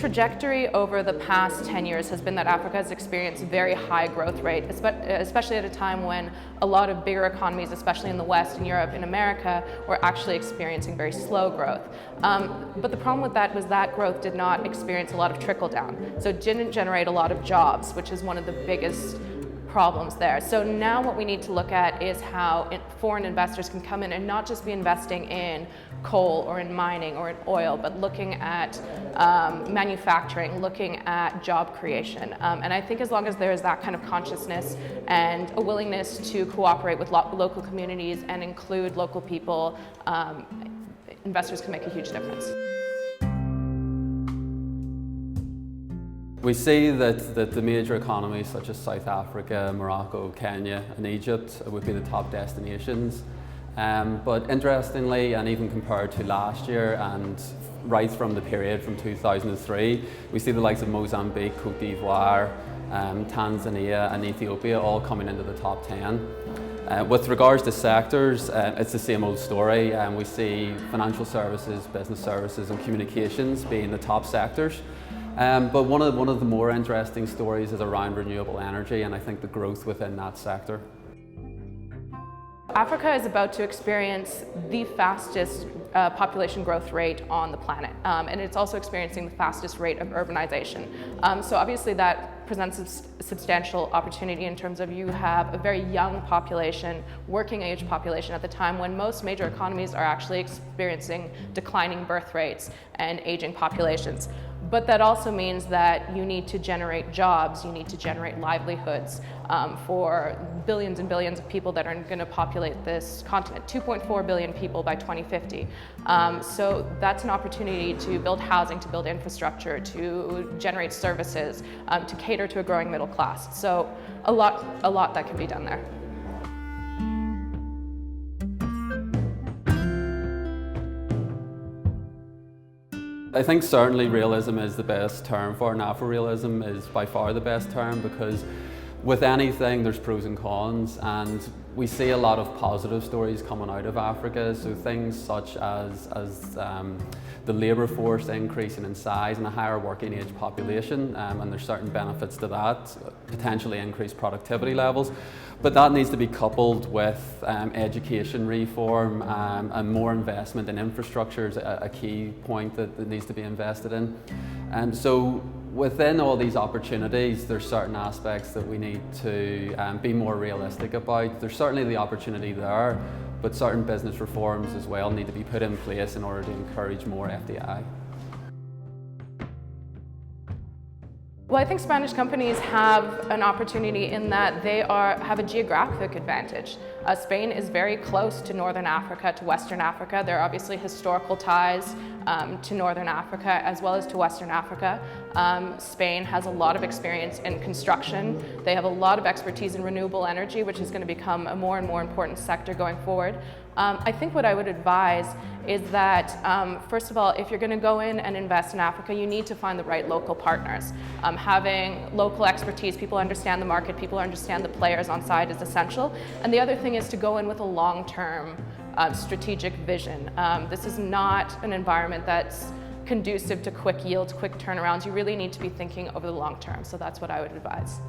trajectory over the past 10 years has been that Africa has experienced very high growth rate, especially at a time when a lot of bigger economies, especially in the West, in Europe, in America, were actually experiencing very slow growth. But the problem with that was that growth did not experience a lot of trickle down. So it didn't generate a lot of jobs, which is one of the biggest problems there. So now what we need to look at is how foreign investors can come in and not just be investing in coal or in mining or in oil, but looking at manufacturing, looking at job creation. And I think as long as there is that kind of consciousness and a willingness to cooperate with local communities and include local people, investors can make a huge difference. We see that the major economies such as South Africa, Morocco, Kenya and Egypt would be the top destinations. But interestingly, and even compared to last year and right from the period from 2003, we see the likes of Mozambique, Cote d'Ivoire, Tanzania and Ethiopia all coming into the top 10. With regards to sectors, it's the same old story. We see financial services, business services and communications being the top sectors. But one of the more interesting stories is around renewable energy, and I think the growth within that sector. Africa is about to experience the fastest population growth rate on the planet, and it's also experiencing the fastest rate of urbanization. So obviously that presents a substantial opportunity in terms of you have a very young population, working age population at the time when most major economies are actually experiencing declining birth rates and aging populations. But that also means that you need to generate jobs, you need to generate livelihoods for billions and billions of people that are going to populate this continent, 2.4 billion people by 2050. So that's an opportunity to build housing, to build infrastructure, to generate services, to cater to a growing middle class. So a lot that can be done there. I think certainly realism is the best term for it, and Afro-realism is by far the best term, because with anything there's pros and cons, and we see a lot of positive stories coming out of Africa. So things such as the labour force increasing in size and a higher working age population, and there's certain benefits to that, potentially increased productivity levels. But that needs to be coupled with education reform and more investment in infrastructure is a key point that needs to be invested in. And so within all these opportunities, there's certain aspects that we need to be more realistic about. There's certainly the opportunity there, but certain business reforms as well need to be put in place in order to encourage more FDI. Well, I think Spanish companies have an opportunity in that they have a geographic advantage. Spain is very close to Northern Africa, to Western Africa. There are obviously historical ties to Northern Africa as well as to Western Africa. Spain has a lot of experience in construction. They have a lot of expertise in renewable energy, which is going to become a more and more important sector going forward. I think what I would advise is that, first of all, if you're going to go in and invest in Africa, you need to find the right local partners. Having local expertise, people understand the market, people understand the players on site is essential. And the other thing is to go in with a long-term strategic vision. This is not an environment that's conducive to quick yields, quick turnarounds. You really need to be thinking over the long term. So that's what I would advise.